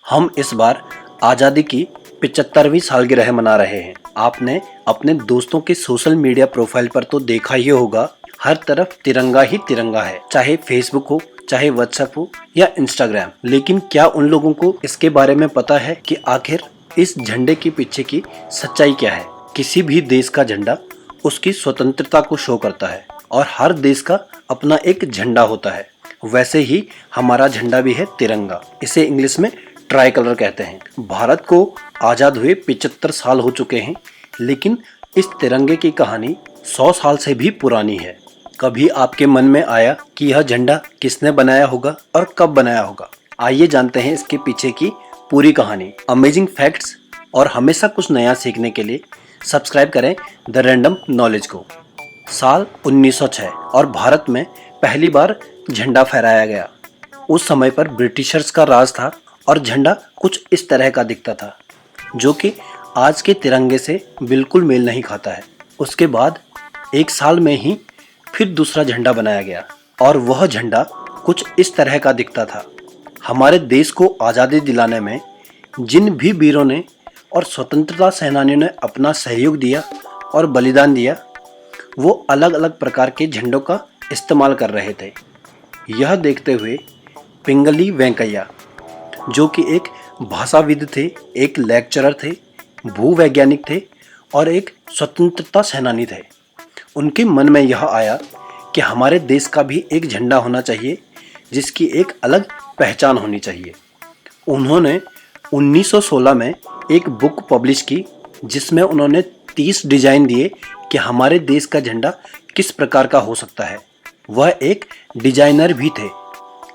हम इस बार आज़ादी की 75वीं सालगिरह मना रहे हैं। आपने अपने दोस्तों के सोशल मीडिया प्रोफाइल पर तो देखा ही होगा, हर तरफ तिरंगा ही तिरंगा है, चाहे फेसबुक हो, चाहे व्हाट्सएप हो या इंस्टाग्राम। लेकिन क्या उन लोगों को इसके बारे में पता है कि आखिर इस झंडे के पीछे की सच्चाई क्या है? किसी भी देश का झंडा उसकी स्वतंत्रता को शो करता है और हर देश का अपना एक झंडा होता है। वैसे ही हमारा झंडा भी है तिरंगा। इसे इंग्लिश में ट्राई कलर कहते हैं। भारत को आज़ाद हुए 75 साल हो चुके हैं, लेकिन इस तिरंगे की कहानी 100 साल से भी पुरानी है। कभी आपके मन में आया कि यह झंडा किसने बनाया होगा और कब बनाया होगा? आइए जानते हैं इसके पीछे की पूरी कहानी। अमेजिंग फैक्ट्स और हमेशा कुछ नया सीखने के लिए सब्सक्राइब करें द रैंडम नॉलेज को। साल 1906 और भारत में पहली बार झंडा फहराया गया। उस समय पर ब्रिटिशर्स का राज था और झंडा कुछ इस तरह का दिखता था, जो कि आज के तिरंगे से बिल्कुल मेल नहीं खाता है। उसके बाद एक साल में ही फिर दूसरा झंडा बनाया गया और वह झंडा कुछ इस तरह का दिखता था। हमारे देश को आज़ादी दिलाने में जिन भी वीरों ने और स्वतंत्रता सेनानियों ने अपना सहयोग दिया और बलिदान दिया, वो अलग अलग प्रकार के झंडों का इस्तेमाल कर रहे थे। यह देखते हुए पिंगली वेंकैया, जो कि एक भाषाविद थे, एक लेक्चरर थे, भूवैज्ञानिक थे और एक स्वतंत्रता सेनानी थे, उनके मन में यह आया कि हमारे देश का भी एक झंडा होना चाहिए, जिसकी एक अलग पहचान होनी चाहिए। उन्होंने 1916 में एक बुक पब्लिश की, जिसमें उन्होंने 30 डिजाइन दिए कि हमारे देश का झंडा किस प्रकार का हो सकता है। वह एक डिजाइनर भी थे।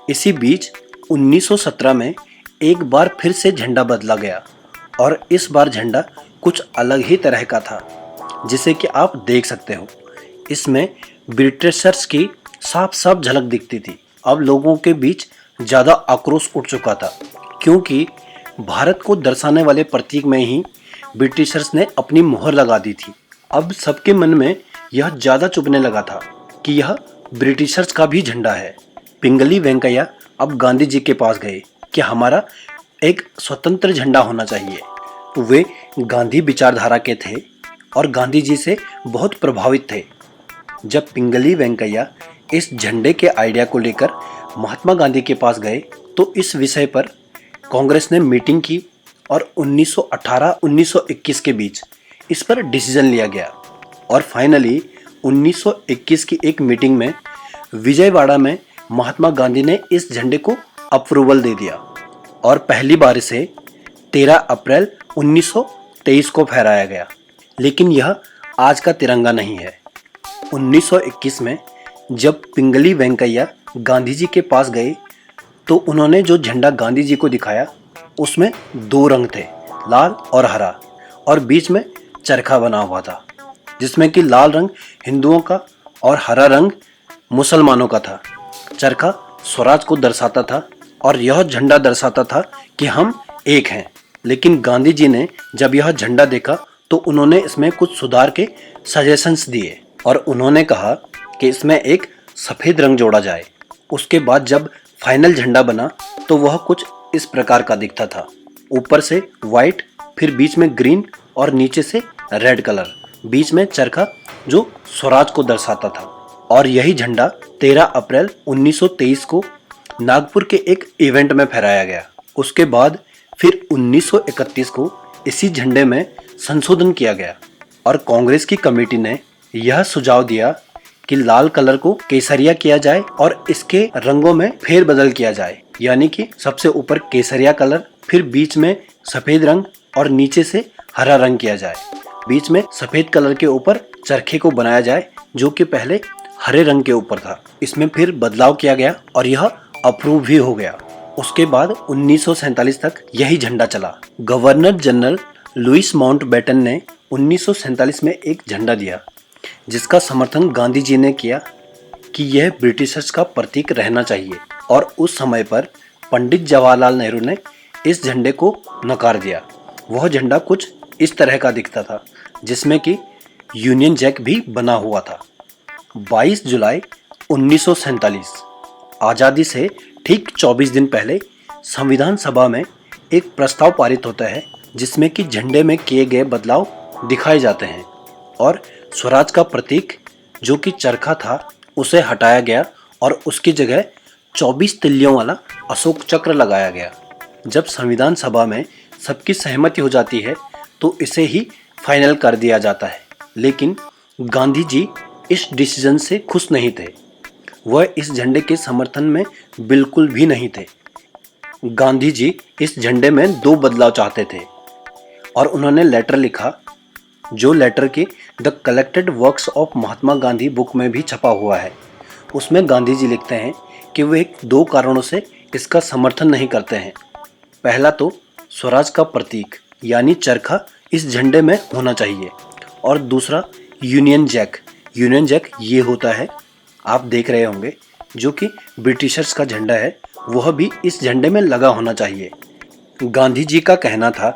इसी बीच 1917 में एक बार फिर से झंडा बदला गया और इस बार झंडा कुछ अलग ही तरह का था, जिसे कि आप देख सकते हो। इसमें ब्रिटिशर्स की साफ साफ झलक दिखती थी। अब लोगों के बीच ज़्यादा आक्रोश उठ चुका था, क्योंकि भारत को दर्शाने वाले प्रतीक में ही ब्रिटिशर्स ने अपनी मुहर लगा दी थी। अब सबके मन में यह ज़्यादा चुभने लगा था कि यह ब्रिटिशर्स का भी झंडा है। पिंगली वेंकैया अब गांधी जी के पास गए कि हमारा एक स्वतंत्र झंडा होना चाहिए। वे गांधी विचारधारा के थे और गांधी जी से बहुत प्रभावित थे। जब पिंगली वेंकैया इस झंडे के आइडिया को लेकर महात्मा गांधी के पास गए, तो इस विषय पर कांग्रेस ने मीटिंग की और 1918-1921 के बीच इस पर डिसीजन लिया गया और फाइनली 1921 की एक मीटिंग में विजयवाड़ा में महात्मा गांधी ने इस झंडे को अप्रूवल दे दिया और पहली बार इसे 13 अप्रैल 1923 को फहराया गया। लेकिन यह आज का तिरंगा नहीं है। 1921 में जब पिंगली वेंकैया गांधी जी के पास गए, तो उन्होंने जो झंडा गांधी जी को दिखाया, उसमें 2 रंग थे, लाल और हरा, और बीच में चरखा बना हुआ था, जिसमें कि लाल रंग हिंदुओं का और हरा रंग मुसलमानों का था। चरखा स्वराज को दर्शाता था और यह झंडा दर्शाता था कि हम एक हैं। लेकिन गांधी जी ने जब यह झंडा देखा, तो उन्होंने इसमें कुछ सुधार के सजेशंस दिए और उन्होंने कहा कि इसमें एक सफ़ेद रंग जोड़ा जाए। उसके बाद जब फाइनल झंडा बना, तो वह कुछ इस प्रकार का दिखता था। ऊपर से वाइट, फिर बीच में ग्रीन और नीचे से रेड कलर, बीच में चरखा जो स्वराज को दर्शाता था। और यही झंडा 13 अप्रैल 1923 को नागपुर के एक इवेंट में फहराया गया। उसके बाद फिर 1931 को इसी झंडे में संशोधन किया गया और कांग्रेस की कमेटी ने यह सुझाव दिया कि लाल कलर को केसरिया किया जाए और इसके रंगों में फेरबदल किया जाए, यानी कि सबसे ऊपर केसरिया कलर, फिर बीच में सफेद रंग और नीचे से हरा रंग किया जाए। बीच में सफेद कलर के ऊपर चरखे को बनाया जाए, जो कि पहले हरे रंग के ऊपर था। इसमें फिर बदलाव किया गया और यह अप्रूव भी हो गया। उसके बाद 1947 तक यही झंडा चला। गवर्नर जनरल लुईस माउंटबेटन ने 1947 में एक झंडा दिया, जिसका समर्थन गांधी जी ने किया कि यह ब्रिटिशर्स का प्रतीक रहना चाहिए, और उस समय पर पंडित जवाहरलाल नेहरू ने इस झंडे को नकार दिया। वह झंडा कुछ इस तरह का दिखता था, जिसमें कि यूनियन जैक भी बना हुआ था। 22 जुलाई 1947 आज़ादी से ठीक 24 दिन पहले संविधान सभा में एक प्रस्ताव पारित होता है जिसमें कि झंडे में किए गए बदलाव दिखाए जाते हैं और स्वराज का प्रतीक जो कि चरखा था उसे हटाया गया और उसकी जगह 24 तिल्लियों वाला अशोक चक्र लगाया गया। जब संविधान सभा में सबकी सहमति हो जाती है तो इसे ही फाइनल कर दिया जाता है, लेकिन गांधी जी इस डिसीजन से खुश नहीं थे। वह इस झंडे के समर्थन में बिल्कुल भी नहीं थे। गांधी जी इस झंडे में 2 बदलाव चाहते थे और उन्होंने लेटर लिखा, जो लेटर की the collected works of Mahatma Gandhi book में भी छपा हुआ है। उसमें गांधी जी लिखते हैं कि वे 2 कारणों से इसका समर्थन नहीं करते हैं। पहला तो स्वराज का प्रतीक यानी चरखा इस झंडे में होना चाहिए और दूसरा यूनियन जैक। यूनियन जैक ये होता है, आप देख रहे होंगे, जो कि ब्रिटिशर्स का झंडा है, वह भी इस झंडे में लगा होना चाहिए। गांधी जी का कहना था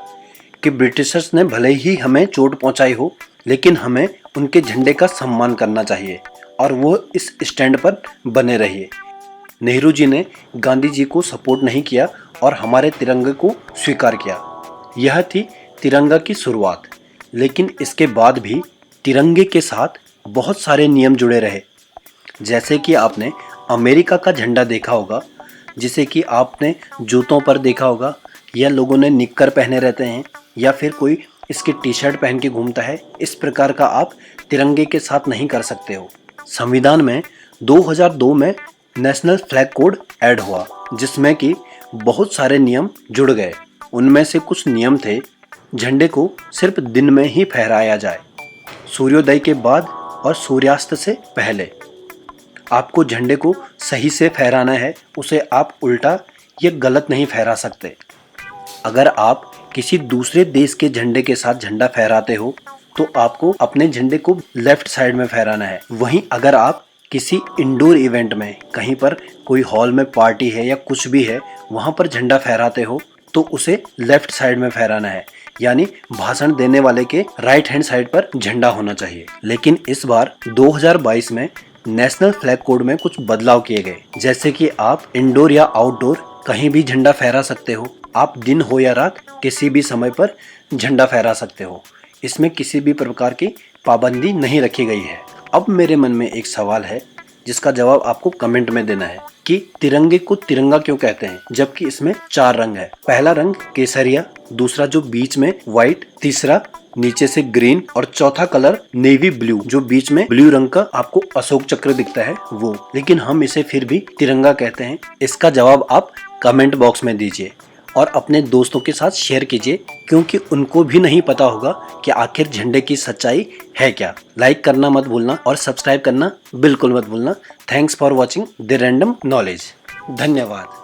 कि ब्रिटिशर्स ने भले ही हमें चोट पहुंचाई हो, लेकिन हमें उनके झंडे का सम्मान करना चाहिए और वो इस स्टैंड पर बने रहिए। नेहरू जी ने गांधी जी को सपोर्ट नहीं किया और हमारे तिरंगे को स्वीकार किया। यह थी तिरंगा की शुरुआत, लेकिन इसके बाद भी तिरंगे के साथ बहुत सारे नियम जुड़े रहे। जैसे कि आपने अमेरिका का झंडा देखा होगा, जिसे कि आपने जूतों पर देखा होगा, या लोगों ने निक्कर पहने रहते हैं, या फिर कोई इसकी टी शर्ट पहन के घूमता है। इस प्रकार का आप तिरंगे के साथ नहीं कर सकते हो। संविधान में 2002 में नेशनल फ्लैग कोड ऐड हुआ, जिसमें कि बहुत सारे नियम जुड़ गए। उनमें से कुछ नियम थे, झंडे को सिर्फ दिन में ही फहराया जाए, सूर्योदय के बाद और सूर्यास्त से पहले। आपको झंडे को सही से फहराना है, उसे आप उल्टा या गलत नहीं फहरा सकते। अगर आप किसी दूसरे देश के झंडे के साथ झंडा फहराते हो तो आपको अपने झंडे को लेफ्ट साइड में फहराना है। वहीं अगर आप किसी इंडोर इवेंट में, कहीं पर कोई हॉल में पार्टी है या कुछ भी है, वहां पर झंडा फहराते हो तो उसे लेफ्ट साइड में फहराना है, यानी भाषण देने वाले के राइट हैंड साइड पर झंडा होना चाहिए। लेकिन इस बार 2022 में नेशनल फ्लैग कोड में कुछ बदलाव किए गए, जैसे कि आप इंडोर या आउटडोर कहीं भी झंडा फहरा सकते हो। आप दिन हो या रात किसी भी समय पर झंडा फहरा सकते हो। इसमें किसी भी प्रकार की पाबंदी नहीं रखी गई है। अब मेरे मन में एक सवाल है जिसका जवाब आपको कमेंट में देना है कि तिरंगे को तिरंगा क्यों कहते हैं, जबकि इसमें 4 रंग है। पहला रंग केसरिया, दूसरा जो बीच में व्हाइट, तीसरा नीचे से ग्रीन और चौथा कलर नेवी ब्लू, जो बीच में ब्लू रंग का आपको अशोक चक्र दिखता है वो। लेकिन हम इसे फिर भी तिरंगा कहते हैं। इसका जवाब आप कमेंट बॉक्स में दीजिए और अपने दोस्तों के साथ शेयर कीजिए, क्योंकि उनको भी नहीं पता होगा कि आखिर झंडे की सच्चाई है क्या। लाइक करना मत भूलना और सब्सक्राइब करना बिल्कुल मत भूलना। Thanks for watching the random knowledge. धन्यवाद।